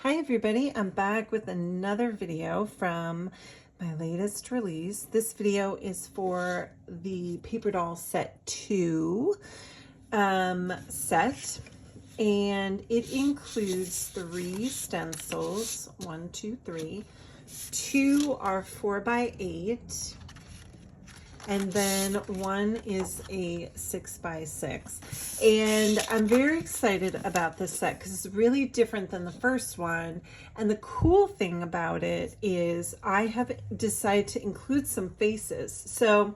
Hi everybody, I'm back with another video from my latest release. This video is for the Paper Doll Set 2 set, and it includes 3 stencils, 1, 2, 3. 2 are 4x8, and then 1 is a 6x6. And I'm very excited about this set because it's really different than the first one. And the cool thing about it is I have decided to include some faces. So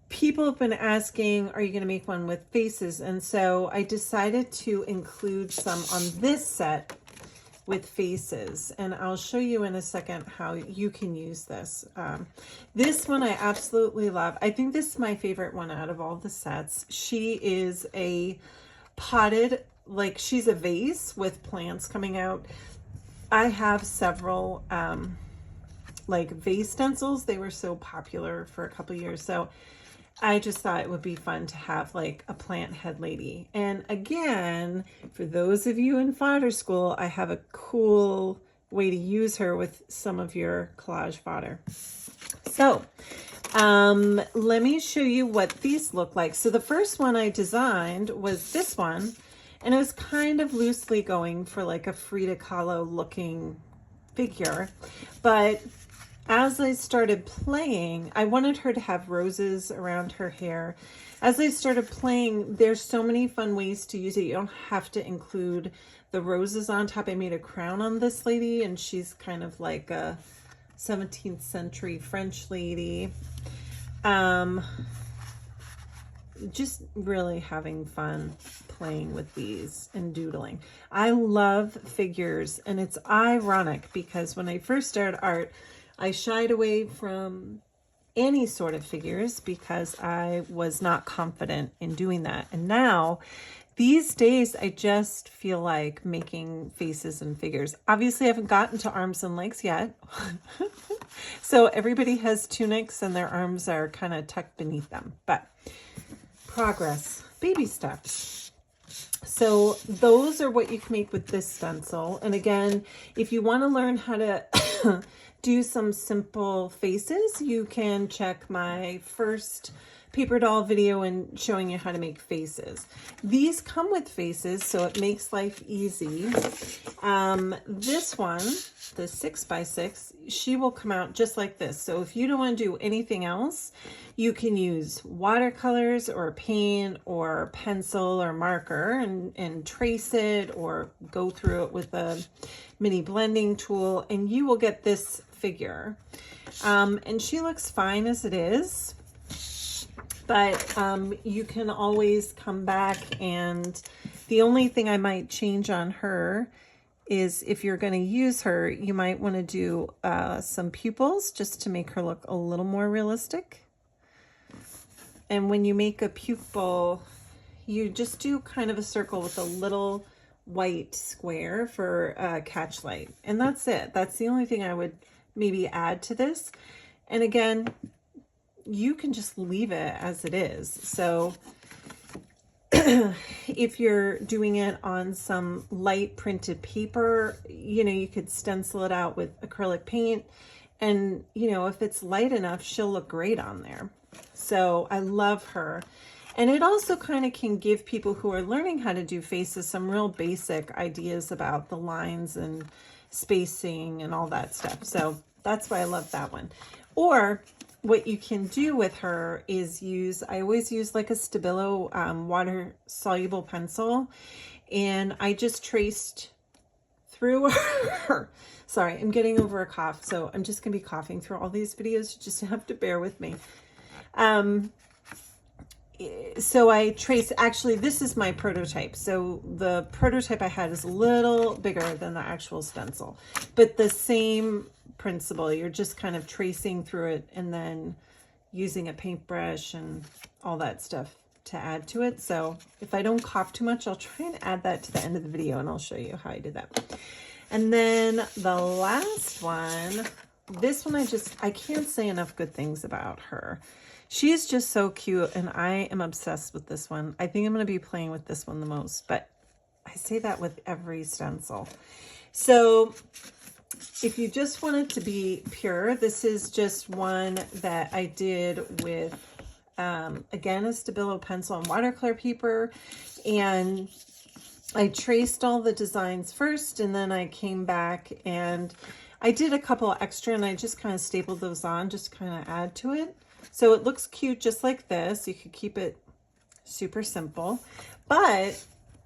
people have been asking, are you going to make one with faces? And so I decided to include some on this set with faces, and I'll show you in a second how you can use this. This one I absolutely love. I think this is my favorite one out of all the sets. She is a potted, like she's a vase with plants coming out. I have several like vase stencils. They were so popular for a couple years, so I just thought it would be fun to have like a plant head lady. And again, for those of you in fodder school, I have a cool way to use her with some of your collage fodder. So let me show you what these look like. So the first one I designed was this one, and it was kind of loosely going for like a Frida Kahlo looking figure, but as I started playing, I wanted her to have roses around her hair. As I started playing, there's so many fun ways to use it. You don't have to include the roses on top. I made a crown on this lady, and she's kind of like a 17th century French lady. Just really having fun playing with these and doodling. I love figures, and it's ironic because when I first started art, I shied away from any sort of figures because I was not confident in doing that. And now, these days, I just feel like making faces and figures. Obviously, I haven't gotten to arms and legs yet. So everybody has tunics and their arms are kind of tucked beneath them. But progress, baby steps. So those are what you can make with this stencil. And again, if you want to learn how to do some simple faces, you can check my first paper doll video and showing you how to make faces. These come with faces, so it makes life easy. This one, the 6x6, she will come out just like this. So if you don't want to do anything else, you can use watercolors or paint or pencil or marker and trace it, or go through it with a mini blending tool, and you will get this figure. And she looks fine as it is, but you can always come back, and the only thing I might change on her is if you're going to use her, you might want to do some pupils just to make her look a little more realistic. And when you make a pupil, you just do kind of a circle with a little white square for catch light, and that's it. That's the only thing I would maybe add to this. And again, you can just leave it as it is. So if you're doing it on some light printed paper, you know, you could stencil it out with acrylic paint, and you know, if it's light enough, she'll look great on there. So I love her. And it also kind of can give people who are learning how to do faces some real basic ideas about the lines and spacing and all that stuff. So that's why I love that one. Or what you can do with her is use, I always use like a Stabilo water soluble pencil, and I just traced through her. Sorry, I'm getting over a cough, so I'm just gonna be coughing through all these videos. You just have to bear with me. So I trace, actually this is my prototype. So the prototype I had is a little bigger than the actual stencil, but the same principle. You're just kind of tracing through it and then using a paintbrush and all that stuff to add to it. So if I don't cough too much, I'll try and add that to the end of the video, and I'll show you how I did that. And then the last one, this one I can't say enough good things about her. She is just so cute, and I am obsessed with this one. I think I'm going to be playing with this one the most, but I say that with every stencil. So if you just want it to be pure, this is just one that I did with, again, a Stabilo pencil and watercolor paper. And I traced all the designs first, and then I came back and I did a couple extra, and I just kind of stapled those on, just kind of add to it. So it looks cute just like this. You could keep it super simple. But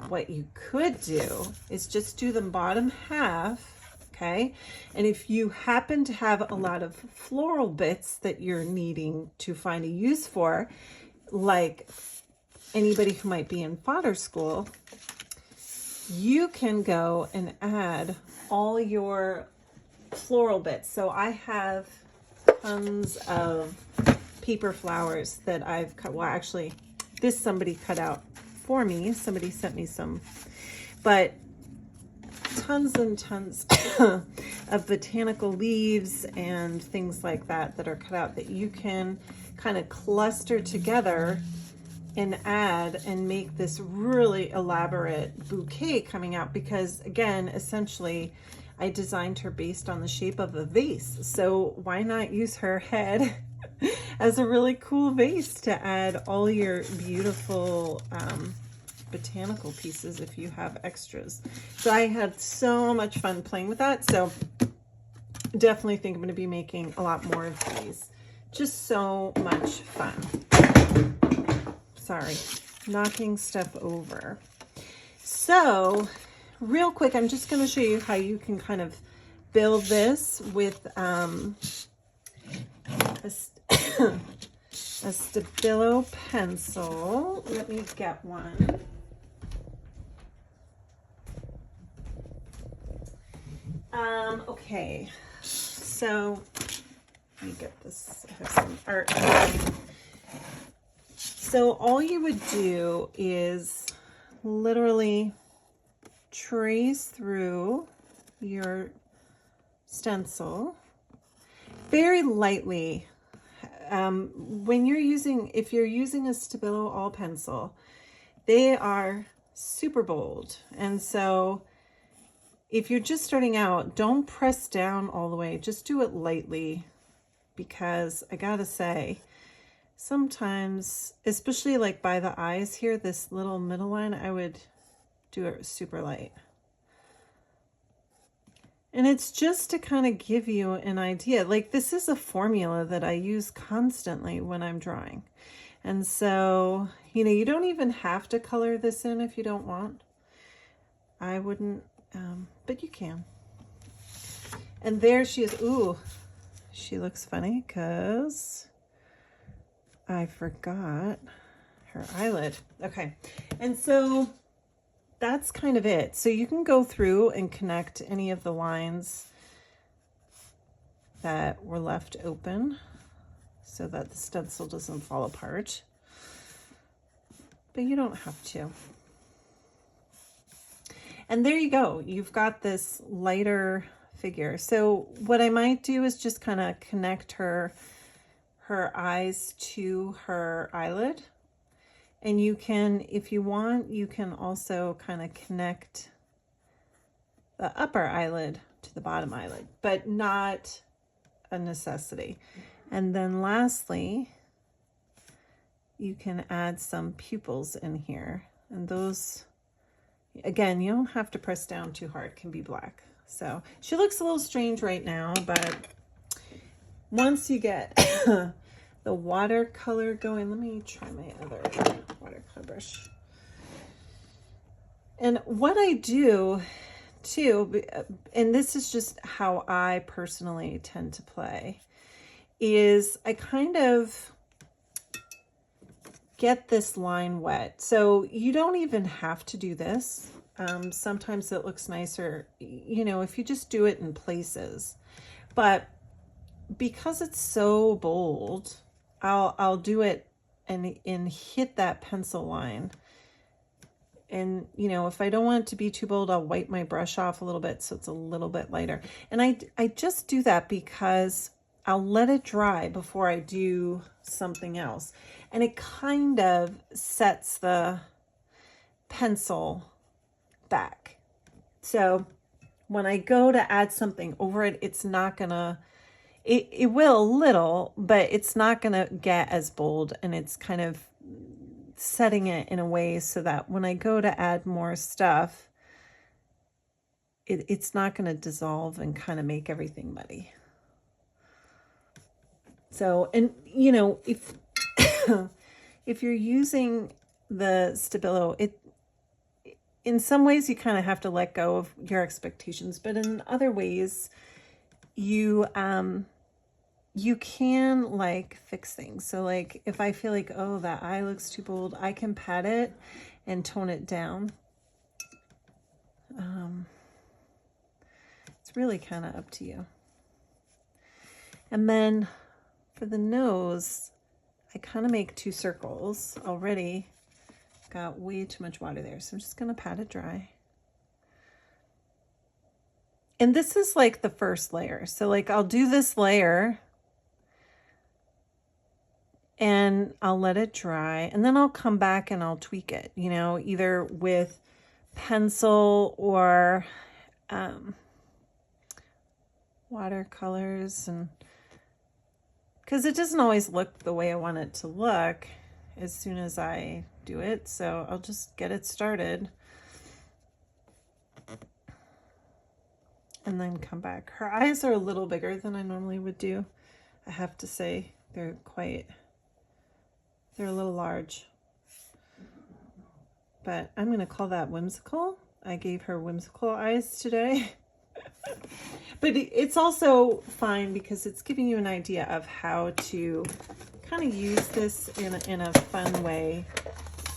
what you could do is just do the bottom half, okay? And if you happen to have a lot of floral bits that you're needing to find a use for, like anybody who might be in fodder school, you can go and add all your floral bits. So I have tons of paper flowers that I've cut. Well, actually, this somebody cut out for me. Somebody sent me some, but tons and tons of botanical leaves and things like that that are cut out that you can kind of cluster together and add and make this really elaborate bouquet coming out, because again, essentially I designed her based on the shape of a vase. So why not use her head as a really cool vase to add all your beautiful botanical pieces if you have extras. So I had so much fun playing with that. So definitely think I'm going to be making a lot more of these. Just so much fun. Sorry, knocking stuff over. So real quick, I'm just going to show you how you can kind of build this with a Stabilo pencil. Let me get one. Okay, so let me get this. I have some art. So all you would do is literally trace through your stencil very lightly. When you're using, if you're using a Stabilo all pencil, they are super bold. And so if you're just starting out, don't press down all the way. Just do it lightly, because I gotta say, sometimes, especially like by the eyes here, this little middle line, I would do it super light. And it's just to kind of give you an idea. Like, this is a formula that I use constantly when I'm drawing. And so, you know, you don't even have to color this in if you don't want. I wouldn't, but you can. And there she is. Ooh, she looks funny because I forgot her eyelid. Okay. And so that's kind of it. So you can go through and connect any of the lines that were left open so that the stencil doesn't fall apart. But you don't have to. And there you go. You've got this lighter figure. So what I might do is just kind of connect her eyes to her eyelid. And you can, if you want, you can also kind of connect the upper eyelid to the bottom eyelid, but not a necessity. And then lastly, you can add some pupils in here. And those, again, you don't have to press down too hard. It can be black. So she looks a little strange right now, but once you get the watercolor going, let me try my other watercolor brush. And what I do too, and this is just how I personally tend to play, is I kind of get this line wet. So you don't even have to do this. Sometimes it looks nicer, you know, if you just do it in places. But because it's so bold, I'll do it and hit that pencil line. And, you know, if I don't want it to be too bold, I'll wipe my brush off a little bit so it's a little bit lighter. And I just do that because I'll let it dry before I do something else. And it kind of sets the pencil back. So when I go to add something over it, it's not gonna, it will a little, but it's not gonna get as bold, and it's kind of setting it in a way so that when I go to add more stuff, it's not gonna dissolve and kind of make everything muddy. So, and you know, if if you're using the Stabilo, in some ways you kind of have to let go of your expectations, but in other ways you you can like fix things. So like if I feel like, oh, that eye looks too bold, I can pat it and tone it down. It's really kind of up to you. And then for the nose, I kind of make 2 circles already. Got way too much water there, so I'm just gonna pat it dry. And this is like the first layer. So like I'll do this layer and I'll let it dry, and then I'll come back and I'll tweak it, you know, either with pencil or watercolors, and because it doesn't always look the way I want it to look as soon as I do it. So I'll just get it started and then come back. Her eyes are a little bigger than I normally would do. I have to say they're a little large, but I'm going to call that whimsical. I gave her whimsical eyes today. But it's also fine because it's giving you an idea of how to kind of use this in a fun way.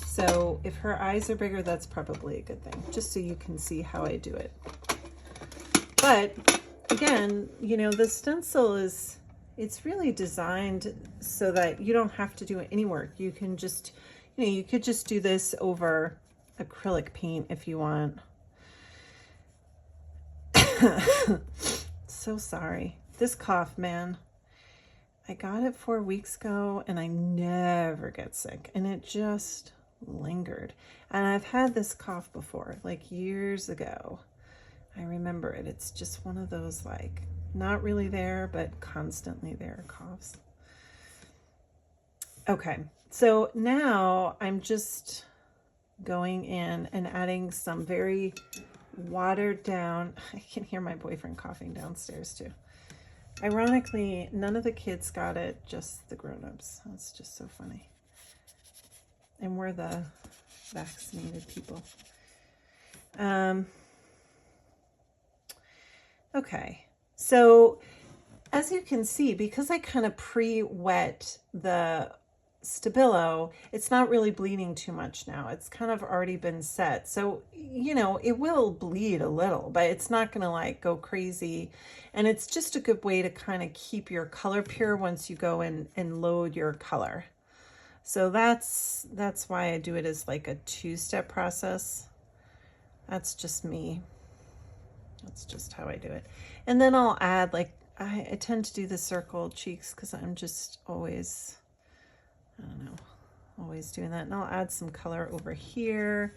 So if her eyes are bigger, that's probably a good thing, just so you can see how I do it. But again, you know, the stencil it's really designed so that you don't have to do any work. You can just, you know, you could just do this over acrylic paint if you want. So sorry. This cough, man. I got it 4 weeks ago and I never get sick, and it just lingered. And I've had this cough before, like years ago. I remember it. It's just one of those like not really there, but constantly there coughs. Okay, so now I'm just going in and adding some very watered down. I can hear my boyfriend coughing downstairs too. Ironically, none of the kids got it, just the grown-ups. That's just so funny. And we're the vaccinated people. Okay, so as you can see, because I kind of pre-wet the Stabilo, it's not really bleeding too much now. It's kind of already been set. So, you know, it will bleed a little, but it's not going to like go crazy. And it's just a good way to kind of keep your color pure once you go in and load your color. So that's why I do it as like a 2-step process. That's just me. That's just how I do it. And then I'll add, like, I tend to do the circle cheeks because I'm just always, I don't know, always doing that. And I'll add some color over here,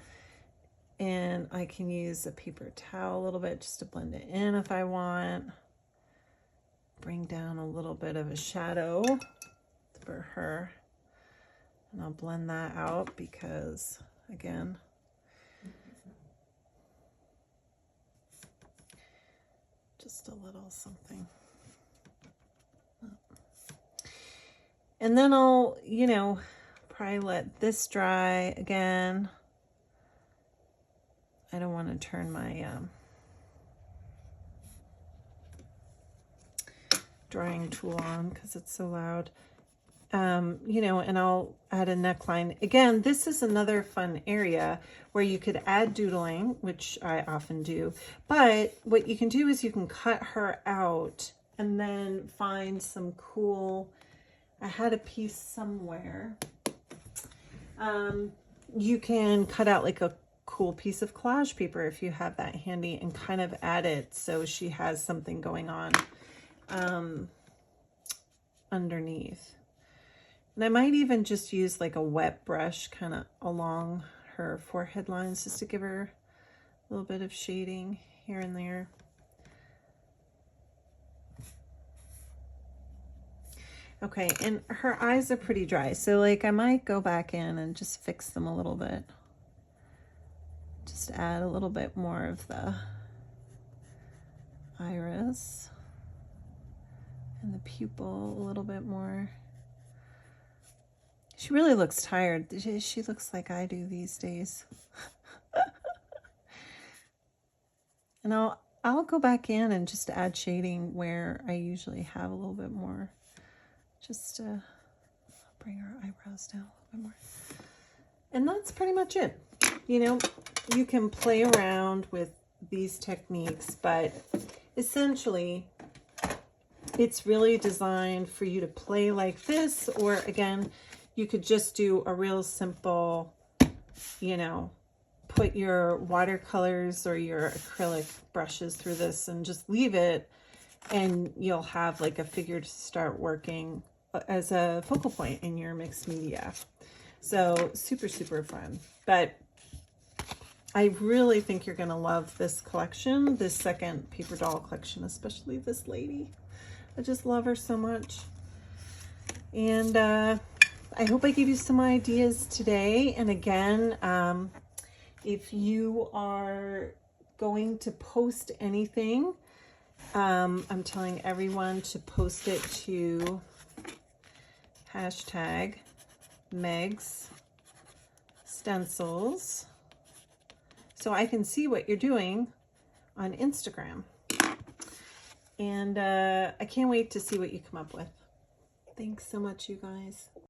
and I can use a paper towel a little bit just to blend it in if I want. Bring down a little bit of a shadow for her, and I'll blend that out because, again, just a little something. And then I'll, you know, probably let this dry again. I don't want to turn my drying tool on because it's so loud. You know, and I'll add a neckline. Again, this is another fun area where you could add doodling, which I often do. But what you can do is you can cut her out and then find some cool, I had a piece somewhere. You can cut out like a cool piece of collage paper if you have that handy and kind of add it so she has something going on underneath. And I might even just use like a wet brush kind of along her forehead lines just to give her A little bit of shading here and there. Okay, and her eyes are pretty dry, so like I might go back in and just fix them a little bit. Just add a little bit more of the iris and the pupil a little bit more. She really looks tired. She looks like I do these days. And I'll go back in and just add shading where I usually have a little bit more. Just to bring her eyebrows down a little bit more. And that's pretty much it. You know, you can play around with these techniques, but essentially it's really designed for you to play like this, or again, you could just do a real simple, you know, put your watercolors or your acrylic brushes through this and just leave it, and you'll have like a figure to start working as a focal point in your mixed media. So super, super fun. But I really think you're going to love this collection, this second paper doll collection, especially this lady. I just love her so much. And I hope I gave you some ideas today. And again, if you are going to post anything, I'm telling everyone to post it to hashtag Meg's Stencils, so I can see what you're doing on Instagram. And I can't wait to see what you come up with. Thanks so much, you guys.